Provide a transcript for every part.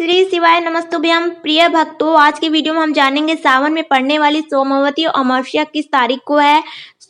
श्री शिवाय नमस्तुभ्यम। प्रिय भक्तों, आज की वीडियो में हम जानेंगे सावन में पड़ने वाली सोमवती अमावस्या किस तारीख को है,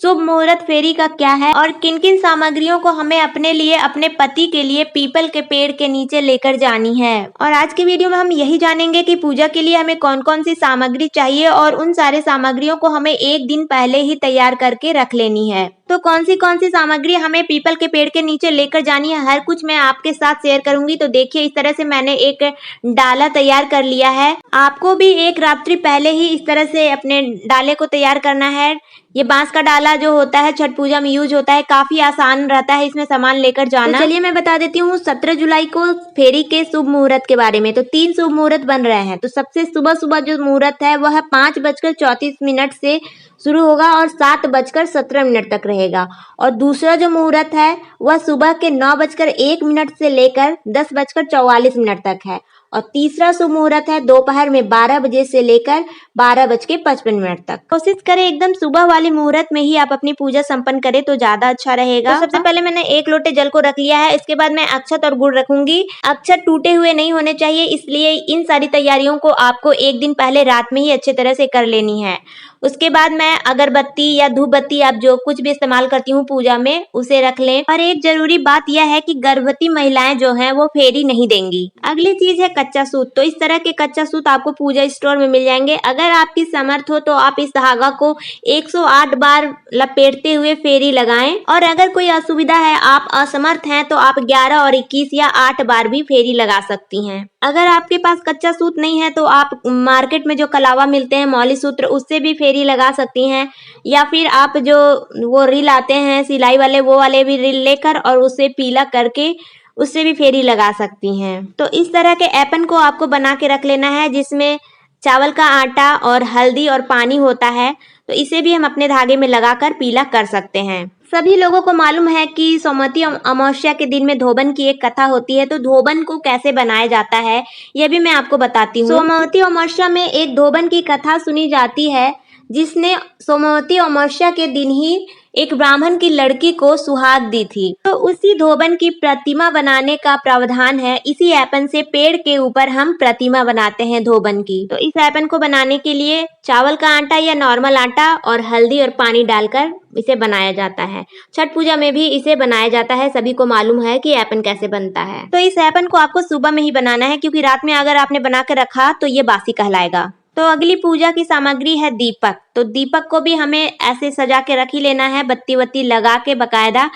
शुभ मुहूर्त फेरी का क्या है और किन किन सामग्रियों को हमें अपने लिए अपने पति के लिए पीपल के पेड़ के नीचे लेकर जानी है। और आज की वीडियो में हम यही जानेंगे कि पूजा के लिए हमें कौन कौन सी सामग्री चाहिए और उन सारे सामग्रियों को हमें एक दिन पहले ही तैयार करके रख लेनी है। तो कौन सी सामग्री हमें पीपल के पेड़ के नीचे लेकर जानी है, हर कुछ मैं आपके साथ शेयर करूंगी। तो देखिए, इस तरह से मैंने एक डाला तैयार कर लिया है। आपको भी एक रात्रि पहले ही इस तरह से अपने डाले को तैयार करना है। ये बांस का डाला जो होता है छठ पूजा में यूज होता है, काफी आसान रहता है इसमें सामान लेकर जाना। तो चलिए मैं बता देती हूँ 17 जुलाई को फेरी के शुभ मुहूर्त के बारे में। तो 3 शुभ मुहूर्त बन रहे हैं। तो सबसे सुबह सुबह जो मुहूर्त है वह 5:34 से शुरू होगा और 7:17 तक रहेगा। और दूसरा जो मुहूर्त है वह सुबह के 9:01 से लेकर 10:44 तक है। और तीसरा शुभ मुहूर्त है दोपहर में 12 बजे से लेकर 12:55 तक। कोशिश करें एकदम सुबह वाली मुहूर्त में ही आप अपनी पूजा संपन्न करें तो ज्यादा अच्छा रहेगा। तो सबसे पहले मैंने 1 लोटे जल को रख लिया है। इसके बाद मैं अक्षत और गुड़ रखूंगी। अक्षत टूटे हुए नहीं होने चाहिए, इसलिए इन सारी तैयारियों को आपको एक दिन पहले रात में ही अच्छे तरह से कर लेनी है। उसके बाद मैं अगरबत्ती या धूप बत्ती, आप जो कुछ भी इस्तेमाल करती हूँ पूजा में, उसे रख लें। और एक जरूरी बात यह है कि गर्भवती महिलाएं जो हैं वो फेरी नहीं देंगी। अगली चीज है कच्चा सूत। तो इस तरह के कच्चा सूत आपको पूजा स्टोर में मिल जाएंगे। अगर आपकी समर्थ हो तो आप इस धागा को 108 बार लपेटते हुए फेरी लगाएं। और अगर कोई असुविधा है, आप असमर्थ हैं, तो आप 11 और 21 या 8 बार भी फेरी लगा सकती हैं। अगर आपके पास कच्चा सूत नहीं है तो आप मार्केट में जो कलावा मिलते हैं मौली सूत्र, उससे भी फेरी लगा सकती हैं। या फिर आप जो वो रील आते हैं सिलाई वाले, वो वाले भी रील लेकर और उसे पीला करके उससे भी फेरी लगा सकती हैं। तो इस तरह के ऐपन को आपको बना के रख लेना है, जिसमें चावल का आटा और हल्दी और पानी होता है। तो इसे भी हम अपने धागे में लगाकर पीला कर सकते हैं। सभी लोगों को मालूम है कि सोमवती अमावस्या के दिन में धोबन की एक कथा होती है। तो धोबन को कैसे बनाया जाता है यह भी मैं आपको बताती हूँ। सोमवती अमावस्या में एक धोबन की कथा सुनी जाती है, जिसने सोमवती अमावस्या के दिन ही एक ब्राह्मण की लड़की को सुहाग दी थी। तो उसी धोबन की प्रतिमा बनाने का प्रावधान है। इसी ऐपन से पेड़ के ऊपर हम प्रतिमा बनाते हैं धोबन की। तो इस ऐपन को बनाने के लिए चावल का आटा या नॉर्मल आटा और हल्दी और पानी डालकर इसे बनाया जाता है। छठ पूजा में भी इसे बनाया जाता है। सभी को मालूम है कि ऐपन कैसे बनता है। तो इस ऐपन को आपको सुबह में ही बनाना है, क्योंकि रात में अगर आपने बना कर रखा तो ये बासी कहलाएगा। तो अगली पूजा की सामग्री है दीपक। तो दीपक को भी हमें ऐसे सजा के रख ही लेना है, बत्ती वत्ती लगा के बकायदा।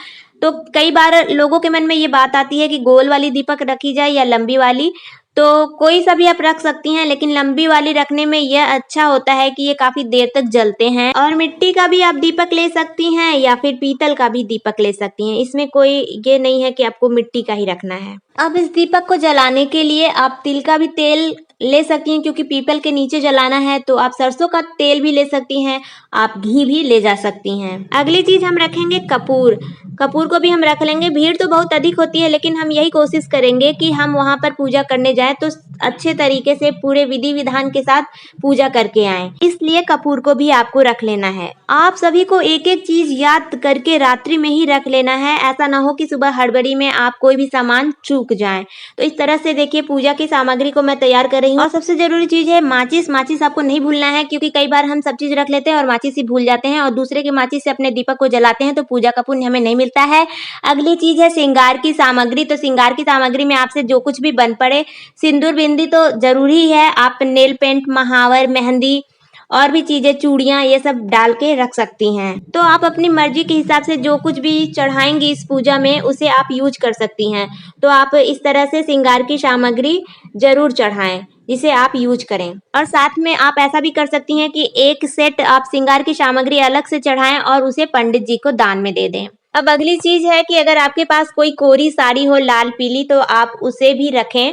तो कई बार लोगों के मन में ये बात आती है कि गोल वाली दीपक रखी जाए या लंबी वाली। तो कोई सा भी आप रख सकती हैं, लेकिन लंबी वाली रखने में यह अच्छा होता है कि ये काफी देर तक जलते हैं। और मिट्टी का भी आप दीपक ले सकती हैं या फिर पीतल का भी दीपक ले सकती हैं। इसमें कोई ये नहीं है कि आपको मिट्टी का ही रखना है। अब इस दीपक को जलाने के लिए आप तिल का भी तेल ले सकती हैं, क्योंकि पीपल के नीचे जलाना है। तो आप सरसों का तेल भी ले सकती हैं, आप घी भी ले जा सकती हैं। अगली चीज हम रखेंगे कपूर। कपूर को भी हम रख लेंगे। भीड़ तो बहुत अधिक होती है, लेकिन हम यही कोशिश करेंगे कि हम वहां पर पूजा करने जाएं तो अच्छे तरीके से पूरे विधि विधान के साथ पूजा करके आएं। इसलिए कपूर को भी आपको रख लेना है। आप सभी को एक एक चीज याद करके रात्रि में ही रख लेना है। ऐसा ना हो कि सुबह हड़बड़ी में आप कोई भी सामान चूक जाएं। तो इस तरह से देखिए, पूजा की सामग्री को मैं तैयार कर रही हूँ। और सबसे जरूरी चीज है माचिस। माचिस आपको नहीं भूलना है, क्योंकि कई बार हम सब चीज रख लेते हैं और माचिस ही भूल जाते हैं और दूसरे के माचिस से अपने दीपक को जलाते हैं, तो पूजा का पुण्य हमें नहीं मिलता है। अगली चीज है श्रृंगार की सामग्री। तो श्रृंगार की सामग्री में आपसे जो कुछ भी बन पड़े, सिंदूर बिंदी तो जरूरी है। आप नेल पेंट, महावर, मेहंदी और भी चीजें, चूड़ियां, ये सब डाल के रख सकती हैं। तो आप अपनी मर्जी के हिसाब से जो कुछ भी चढ़ाएंगी इस पूजा में, उसे आप यूज कर सकती हैं। तो आप इस तरह से श्रृंगार की सामग्री जरूर चढ़ाएं, जिसे आप यूज करें। और साथ में आप ऐसा भी कर सकती हैं कि एक सेट आप श्रृंगार की सामग्री अलग से चढ़ाएं और उसे पंडित जी को दान में दे दें। अब अगली चीज है कि अगर आपके पास कोई कोरी साड़ी हो लाल पीली, तो आप उसे भी रखें।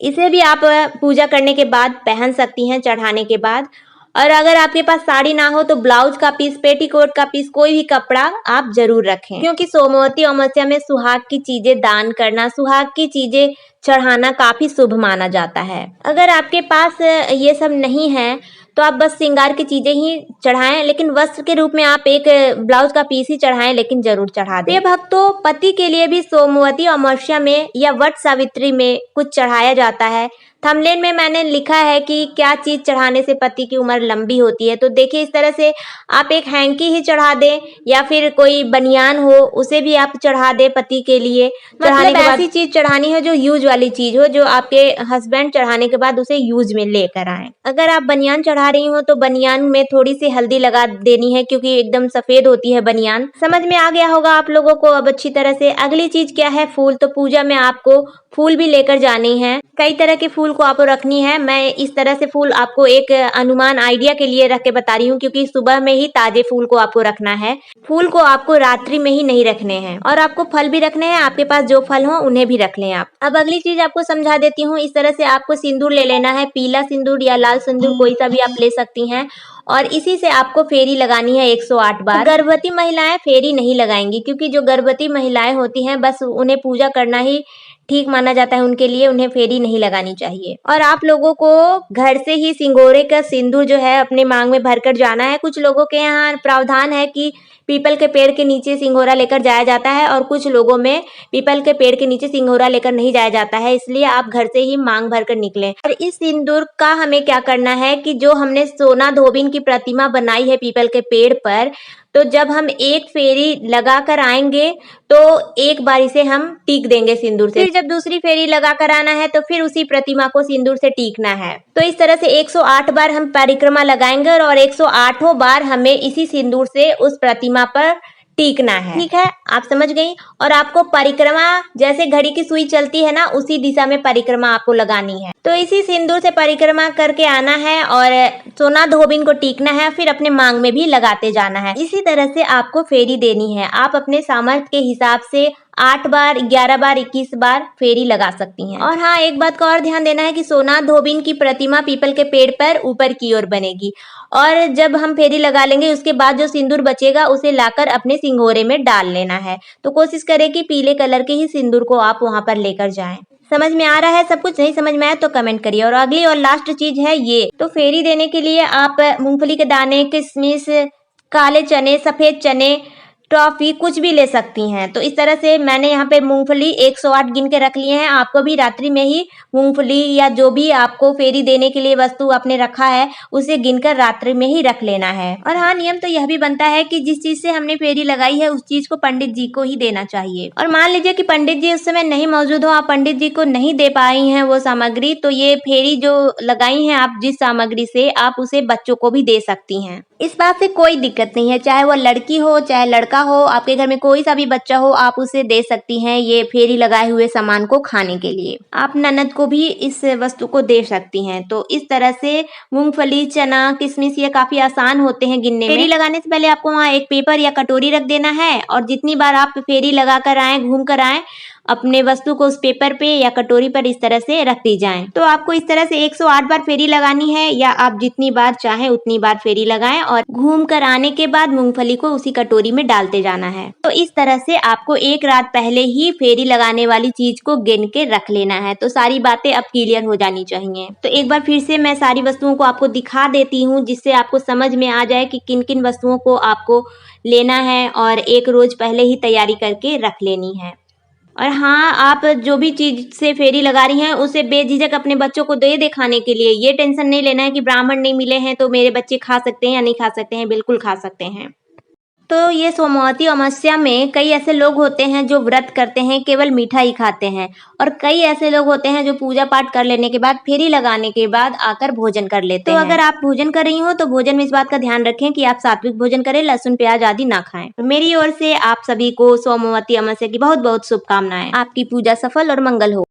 इसे भी आप पूजा करने के बाद पहन सकती हैं, चढ़ाने के बाद। और अगर आपके पास साड़ी ना हो तो ब्लाउज का पीस, पेटीकोट का पीस, कोई भी कपड़ा आप जरूर रखें, क्योंकि सोमवती अमावस्या में सुहाग की चीजें दान करना, सुहाग की चीजें चढ़ाना काफी शुभ माना जाता है। अगर आपके पास ये सब नहीं है तो आप बस श्रृंगार की चीजें ही चढ़ाएं, लेकिन वस्त्र के रूप में आप एक ब्लाउज का पीस ही चढ़ाएं, लेकिन जरूर चढ़ा दें। भक्तों, पति के लिए भी सोमवती अमावस्या में या वट सावित्री में कुछ चढ़ाया जाता है। थंबनेल में मैंने लिखा है कि क्या चीज चढ़ाने से पति की उम्र लंबी होती है। तो देखिए इस तरह से आप एक हैंकी ही चढ़ा दें या फिर कोई बनियान हो उसे भी आप चढ़ा दें पति के लिए। चढ़ाने के बाद ऐसी चीज चढ़ानी है जो यूज वाली चीज हो, जो आपके हस्बैंड चढ़ाने के बाद उसे यूज में लेकर आए। अगर आप बनियान चढ़ा रही हो तो बनियान में थोड़ी सी हल्दी लगा देनी है, क्योंकि एकदम सफेद होती है बनियान। समझ में आ गया होगा आप लोगों को अब अच्छी तरह से। अगली चीज क्या है, फूल। तो पूजा में आपको फूल भी लेकर जानी है। कई तरह के फूल को आपको रखनी है। मैं इस तरह से फूल आपको एक अनुमान आइडिया के लिए रख के बता रही हूँ, क्योंकि सुबह में ही ताजे फूल को आपको रखना है। फूल को आपको रात्रि में ही नहीं रखने हैं। और आपको फल भी रखने हैं, आपके पास जो फल हो उन्हें भी रख लें आप। अब अगली चीज आपको समझा देती हूँ। इस तरह से आपको सिंदूर ले लेना है, पीला सिंदूर या लाल सिंदूर, कोई सा भी आप ले सकती हैं। और इसी से आपको फेरी लगानी है 108 बार। गर्भवती महिलाएं फेरी नहीं लगाएंगी, क्योंकि जो गर्भवती महिलाएं होती हैं बस उन्हें पूजा करना ही ठीक माना जाता है उनके लिए, उन्हें फेरी नहीं लगानी चाहिए। और आप लोगों को घर से ही सिंगोरे का सिंदूर जो है अपने मांग में भरकर जाना है। कुछ लोगों के यहाँ प्रावधान है कि पीपल के पेड़ के नीचे सिंगोरा लेकर जाया जाता है, और कुछ लोगों में पीपल के पेड़ के नीचे सिंगोरा लेकर नहीं जाया जाता है, इसलिए आप घर से ही मांग भर कर निकलें। और इस सिंदूर का हमें क्या करना है कि जो हमने सोना धोबिन की प्रतिमा बनाई है पीपल के पेड़ पर, तो जब हम एक फेरी लगा कर आएंगे तो एक बार इसे हम टीक देंगे सिंदूर से। फिर जब दूसरी फेरी लगा कर आना है तो फिर उसी प्रतिमा को सिंदूर से टीकना है। तो इस तरह से 108 बार हम परिक्रमा लगाएंगे और 108वां बार हमें इसी सिंदूर से उस प्रतिमा पर टीकना है। ठीक है, आप समझ गई। और आपको परिक्रमा जैसे घड़ी की सुई चलती है ना, उसी दिशा में परिक्रमा आपको लगानी है। तो इसी सिंदूर से परिक्रमा करके आना है और सोना धोबिन को टीकना है, फिर अपने मांग में भी लगाते जाना है। इसी तरह से आपको फेरी देनी है। आप अपने सामर्थ्य के हिसाब से 8 बार, 11 बार, 21 बार फेरी लगा सकती हैं। और हाँ, एक बात का और ध्यान देना है कि सोना धोबिन की प्रतिमा पीपल के पेड़ पर ऊपर की ओर बनेगी। और जब हम फेरी लगा लेंगे उसके बाद जो सिंदूर बचेगा उसे लाकर अपने सिंगोरे में डाल लेना है। तो कोशिश करें कि पीले कलर के ही सिंदूर को आप वहां पर लेकर जाएं। समझ में आ रहा है सब कुछ? नहीं समझ में आया तो कमेंट करिए। और अगली और लास्ट चीज है ये। तो फेरी देने के लिए आप मूंगफली के दाने, किशमिश, काले चने, सफेद चने, टॉफी कुछ भी ले सकती हैं। तो इस तरह से मैंने यहाँ पे मूंगफली 108 गिन के रख लिए हैं। आपको भी रात्रि में ही मूंगफली या जो भी आपको फेरी देने के लिए वस्तु आपने रखा है उसे गिनकर रात्रि में ही रख लेना है। और हाँ, नियम तो यह भी बनता है कि जिस चीज से हमने फेरी लगाई है उस चीज को पंडित जी को ही देना चाहिए। और मान लीजिए कि पंडित जी उस समय नहीं मौजूद हो, आप पंडित जी को नहीं दे पाई हैं वो सामग्री, तो ये फेरी जो लगाई है आप जिस सामग्री से, आप उसे बच्चों को भी दे सकती हैं। इस बात से कोई दिक्कत नहीं है, चाहे वो लड़की हो चाहे लड़का हो, आपके घर में कोई सा भी बच्चा हो, आप उसे दे सकती हैं ये फेरी लगाए हुए सामान को खाने के लिए। आप ननद को भी इस वस्तु को दे सकती हैं। तो इस तरह से मूंगफली, चना, किशमिश ये काफी आसान होते हैं गिनने में। फेरी लगाने से पहले आपको वहाँ एक पेपर या कटोरी रख देना है, और जितनी बार आप फेरी लगा कर आए, घूम कर आए, अपने वस्तु को उस पेपर पे या कटोरी पर इस तरह से रख दी जाए। तो आपको इस तरह से 108 बार फेरी लगानी है, या आप जितनी बार चाहें उतनी बार फेरी लगाएं, और घूम कर आने के बाद मूंगफली को उसी कटोरी में डालते जाना है। तो इस तरह से आपको एक रात पहले ही फेरी लगाने वाली चीज को गिन के रख लेना है। तो सारी बातें अब क्लियर हो जानी चाहिए। तो एक बार फिर से मैं सारी वस्तुओं को आपको दिखा देती हूँ, जिससे आपको समझ में आ जाए कि किन किन वस्तुओं को आपको लेना है और एक रोज पहले ही तैयारी करके रख लेनी है। और हाँ, आप जो भी चीज से फेरी लगा रही हैं उसे बेझिझक अपने बच्चों को दे खाने के लिए। ये टेंशन नहीं लेना है कि ब्राह्मण नहीं मिले हैं तो मेरे बच्चे खा सकते हैं या नहीं खा सकते हैं। बिल्कुल खा सकते हैं। तो ये सोमवती अमावस्या में कई ऐसे लोग होते हैं जो व्रत करते हैं, केवल मीठा ही खाते हैं, और कई ऐसे लोग होते हैं जो पूजा पाठ कर लेने के बाद, फेरी लगाने के बाद आकर भोजन कर लेते हैं। तो अगर आप भोजन कर रही हो तो भोजन में इस बात का ध्यान रखें कि आप सात्विक भोजन करें, लहसुन प्याज आदि ना खाएं। तो मेरी ओर से आप सभी को सोमवती अमावस्या की बहुत बहुत शुभकामनाएं। आपकी पूजा सफल और मंगल हो।